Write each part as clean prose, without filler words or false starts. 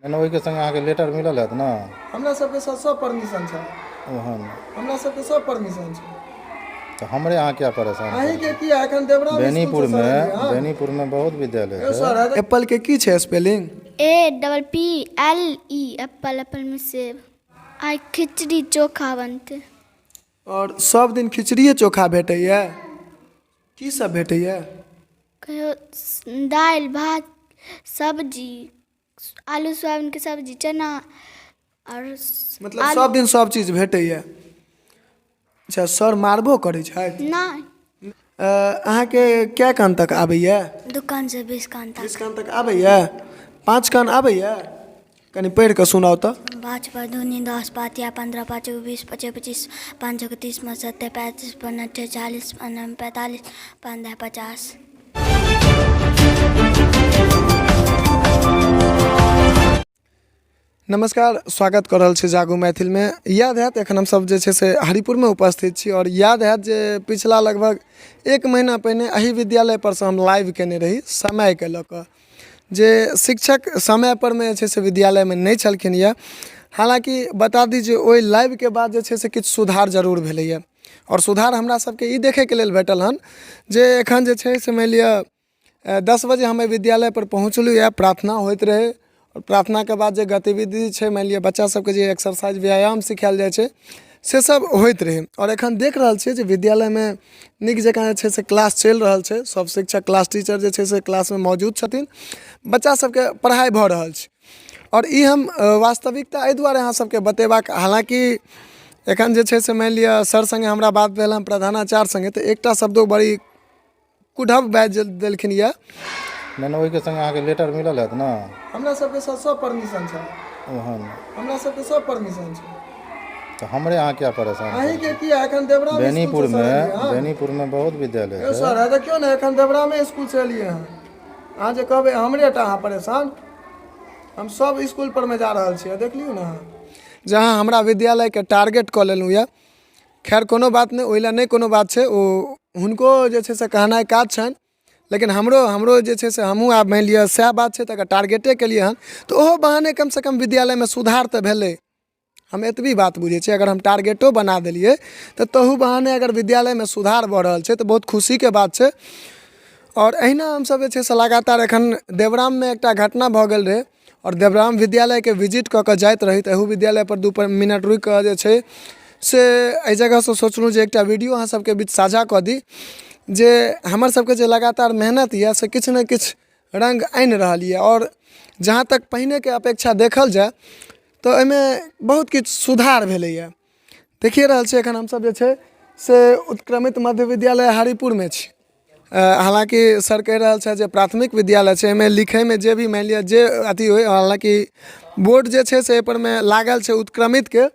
मैंने वही के संग अहाँ के लेटर मिलल है ना। हमरा सबके सब परमिशन छै। ओहन हमरा सबके सब परमिशन छै। तो हमरे यहाँ क्या परेशान अहीं के की एखन देवराम बेनीपुर में बहुत विद्यालय है। सर एप्पल के की छै स्पेलिंग? APPLE एप्पल एप्पल में सेब। आई खिचड़ी चोखा बनते। और सब दिन खिचड़िए चोखा भेटैया? की सब भेटैया? कहियो दाल भात सब्जी आलू सोयाबीन के सब्जी चना और मतलब सब दिन सब चीज भेटैया। अच्छा सर मारबो करै छथि? नहीं अहाँ के क्या कान तक आबैया? दुकान से 20 कान तक। 20 कान तक आबैया? 5 कान आबैया? कनी पढ़ि कऽ सुनाओ तो। 5 पर दूनी 10 5 या 15 5 20 25 25 5 30 70 35 59 40 45 15 50। नमस्कार, स्वागत कर रहल छी जागो मैथिल में। याद हैत एखन हम सब जे छै से हरिपुर में उपस्थित छी और याद हैत जे पिछला लगभग 1 महीना पहिने एही विद्यालय पर से हम लाइव केने रही समय के लऽ कऽ जे शिक्षक समय पर में जे छै से विद्यालय में नहीं छलखिन यऽ। हालांकि बता दी जे ओहि लाइव के बाद जे छै से किछु सुधार जरूर भेलैया और सुधार हमरा सबके ई देखे के लेल भेटल हन जे एखन जे छै से मानि लिअ 10 बजे हम विद्यालय पर पहुँचलू या प्रार्थना होइत रहे और प्रार्थना के बाद जे गतिविधि छै मान लिअ बच्चा सबके जे एक्सरसाइज व्यायाम सिखायल जाइ छै से सब होइत रहे और एखन देख रहल छियै जे विद्यालय में नीक जकाँ जे छै से क्लास चलि रहल छै। सब शिक्षक क्लास टीचर जे छै से क्लास में मौजूद छथिन, बच्चा सबके पढ़ाई भऽ रहल छै और ई हम वास्तविकता एहि दुआरे अहाँ सबके बतेबाक, हालांकि एखन जे छै से मान लिअ सर संगे हमरा बात भेल हन प्रधानाचार्य संगे तऽ एकटा शब्दो बड़ी कुढ़ब बाजि देलखिन यऽ। मैंने वही के संग अहाँ के लेटर मिलल है ना। हमरा सबके सब परमिशन छै। ओहन हमरा सबके सब परमिशन छै। तो हमरे यहाँ क्या परेशान अहीं के की एखन देवराम बेनीपुर में बहुत विद्यालय है। सर देखियो ने एखन देवरामे स्कूल से एलिए हैं। अहाँ जे कहबै हमरे टा अहाँ परेशान, हम सब स्कूल पर में जा रहल छियै देख लियौ ना। जहाँ हमरा विद्यालय के टारगेट कऽ लेलहुँ यऽ। खैर कोनो बात नहीं, ओइला नहीं कोनो बात छै, ओ हुनको जे छै से कहनाइ काज छनि, लेकिन हमरो जे छै से हमहूँ आब मानि लिअ सएह बात छै तऽ टारगेटे केलिए हन तऽ ओहो बहाने कम से कम विद्यालय में सुधार तऽ भेलै। हम एतबी बात बुझे छियै, अगर हम टारगेटो बना देलिए तऽ तहू बहाने अगर विद्यालय में सुधार भऽ रहल छै तऽ बहुत खुशी के बात छै। और अहिना हम सब जे छै से लगातार एखन देवराम में एकटा घटना भऽ गेल रहे और देवराम विद्यालय के विजिट कऽ कऽ जाइत रही तऽ एहू विद्यालय पर 2 मिनट रुकि कऽ जे छै से एहि जगह से सोचलहुँ जे एकटा वीडियो अहाँ सबके बीच साझा कऽ दी जे हमर सबके जे लगातार मेहनत यऽ से किछु ने किछु रंग आनि रहल यऽ और जहाँ तक पहिने के अपेक्षा देखल जाए तो एहिमें बहुत किछु सुधार भेलैया। देखिए रहल छी एखन हम सब जे छै से उत्क्रमित मध्य विद्यालय हरिपुर में छी। हालांकि सर कह रहल छै जे प्राथमिक विद्यालय छै, एहिमें लिखे में जे भी मान लिअ जे अथी होय, हालांकि बोर्ड जे छै से एहिपर में लागल छै उत्क्रमित के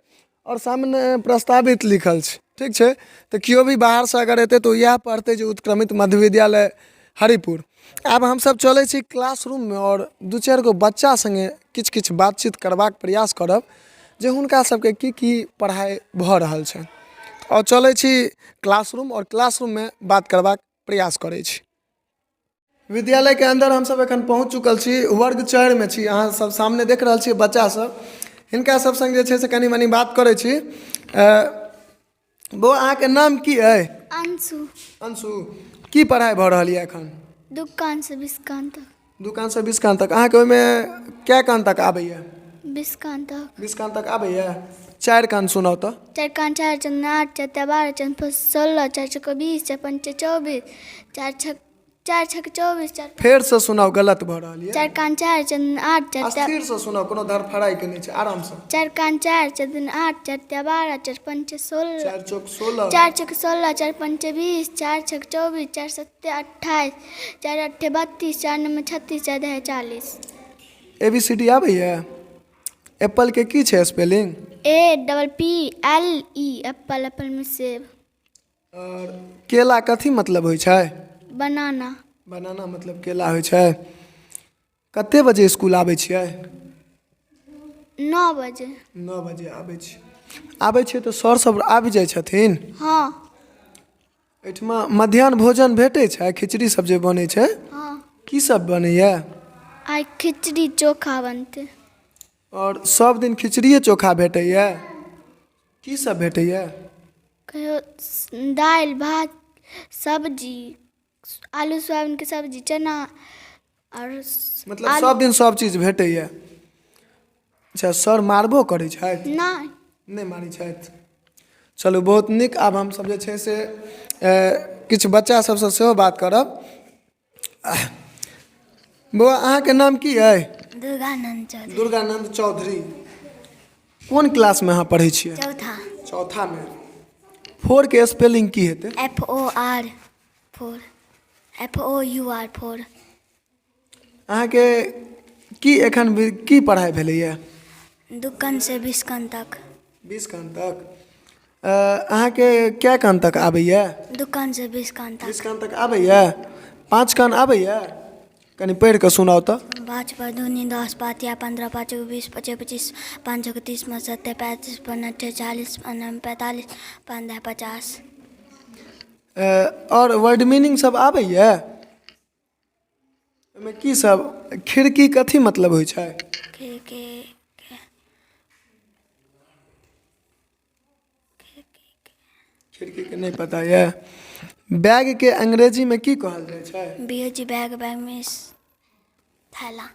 और सामने प्रस्तावित लिखल छै, ठीक छै। तो कियो भी बाहर से अगर एतै तो यह पढ़ते जो उत्क्रमित मध्य विद्यालय हरिपुर। आब हम सब चले छी क्लासरूम में और 2-4 गो बच्चा संगे किछु बातचीत करबाक प्रयास करब जे हुनका सबके की पढ़ाई भऽ रहल छै और चले छी क्लासरूम और क्लासरूम में बात करबाक प्रयास करै छी। विद्यालय के अंदर हम सब एखन पहुँच चुकल छी, वर्ग 4 में छी। अहाँ सब सामने देख रहल छी बच्चा सब, हिनका सब संग जे छै से कनी मनी बात करै छी। बो अहाँ के नाम की है? अंशु। अंशु, की पढ़ाई भऽ रहल है एखन? दुकान से 20 कान तक। दुकान से 20 कान तक। अहाँ के ओहिमें क्या कान तक आबैया? 20 कान तक। 20 कान तक आबैया? 4 कान सुनाओ तो। 4 कान 4 चंद 8 4 12 चंद 16 4 छक 20 4 पंच 24 4 छक 24 4 फेर से सुनाओ, गलत भऽ रहल है। 4 कान 4 चंद 8 4 स्थिर से सुनाओ, कोनो धड़फड़ाई के नहीं छै, आराम से। 4 कान 4 चंद 8 4 12 4 पंच 16 4 चौक 16 4 छक 16 4 पंच 20 4 छक 24 4 7 28 4 8 32 4 9 36 4 10 40। ABCD आबैया? एप्पल के की छै स्पेलिंग? APPLE एप्पल एप्पल में सेब। और केला कथी मतलब होइ छै? बनाना। बनाना मतलब केला होइ छै। कते बजे स्कूल आबै छियै? 9 बजे। 9 बजे आबै छियै तऽ सर सब आबि जाइ छथिन? हाँ। एहिठमा मध्याह्न भोजन भेटै छै? खिचड़ी सब जे बनै छै? हाँ। की सब बनैया? आई खिचड़ी चोखा बनते। और सब दिन खिचड़िए चोखा भेटैए की सब भेटैए? कहियो दालि भात सब्जी आलू सोयाबीनके सब्जी चना और मतलब सब दिन सब चीज भेटैए। अच्छा सर मारबो करै छथि? नहीं नहीं मारै छथि। चलू बहुत नीक। आब हमसब जे छै से किछु बच्चा सबसँ सेहो बात करब। बौआ अहाँके नाम की अइ? दुर्गानंद चौधरी दुर्गानंद चौधरी। कोन क्लासमे अहाँ पढ़ै छियै? चौथा चौथामे। 4 के स्पेलिंग की हेतै? FOUR 4 अहाँके की एखन की पढ़ाइ भेलैए? दुकान से 20 कन तक। 20 कन तक। अहाँके कए कन तक आबैए? दुकान से 20 कन तक। 20 कन तक आबैए? 5 कन आबैए? कनि पढ़ि कऽ सुनाउ तऽ। 5 पर दूनी 10 5 या 15 5 20 25 25 5 30 70 35 59 40 49 45 15 50। और वर्ड मीनिंग सब आबैए? ओहिमे की सब? खिड़की कथी मतलब होइ छै? खिड़कीके नहीं पता यऽ। बैग के अंग्रेजी में की कहल जाइ छै? BG बैग बैग मीन्स थैला।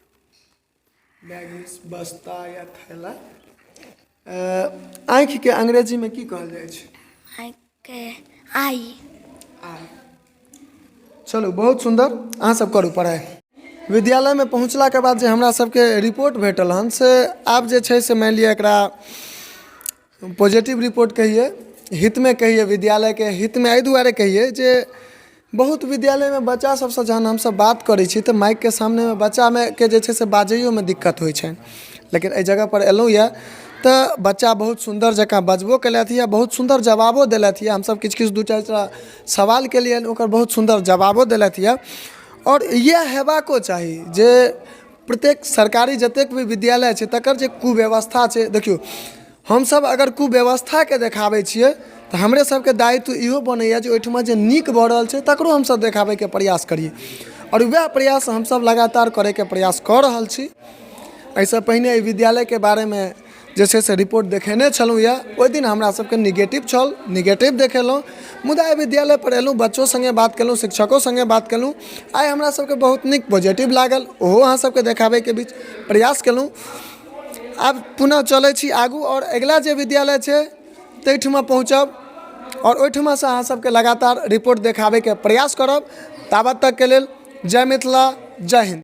बैग मीन्स बस्ता या थैला। आँखि के अंग्रेजी में की कहल जाइ छै? आई। चलू बहुत सुंदर। अहाँ सब करू पढ़ाई। विद्यालय में पहुँचला के बाद जे हमरा सबके रिपोर्ट भेटल हन से आब जे छै से मानि लिअ एकरा पॉजिटिव रिपोर्ट कहिए, हित में कहिए, विद्यालय के हित में एहि दुआरे कहिए जे बहुत विद्यालय में बच्चा सबसँ जहन हमसब बात करै छी तऽ माइक के सामने में बच्चा में के जे छै से बाजैयो में दिक्कत होइ छै। लेकिन एहि जगह पर एलहुँ यऽ तऽ बच्चा बहुत सुंदर जकाँ बजबो केलथि यऽ, बहुत सुंदर जवाबो देलथि यऽ। हमसब किछु किछु 2-4 सवाल केलियनि, ओकर बहुत सुंदर जवाबो देलथि यऽ। और इएह हेबाको चाही जे प्रत्येक सरकारी जतेक भी विद्यालय छै तकर जे कुव्यवस्था छै। देखियौ हमसब अगर कुव्यवस्थाके देखाबै छियै तऽ हमरे सबके दायित्व इहो बनैए जे ओहिठमा जे नीक भऽ रहल छै तकरो हमसब देखाबैके प्रयास करिए। और वएह प्रयास हमसब लगातार करैके प्रयास कऽ रहल छी। एहिसँ पहिने एहि विद्यालयके बारेमे जे छै से रिपोर्ट देखेने छलहुँ यऽ। ओहि दिन हमरा सबके निगेटिव छल, निगेटिव देखेलहुँ। मुदा एहि विद्यालय पर एलहुँ, बच्चों संगे बात केलहुँ, शिक्षकों संगे बात केलहुँ। आइ हमरा सबके बहुत नीक पॉजिटिव लागल, ओहो अहाँ सबके देखाबैके बीच प्रयास केलहुँ। आब पुनः चलै छी आगू और अगिला जे विद्यालय छै ताहिठमा पहुँचब और ओहिठमा से अहाँ सबके लगातार रिपोर्ट देखाबैके प्रयास करब। ताबत तक के लेल जय मिथिला, जय हिंद।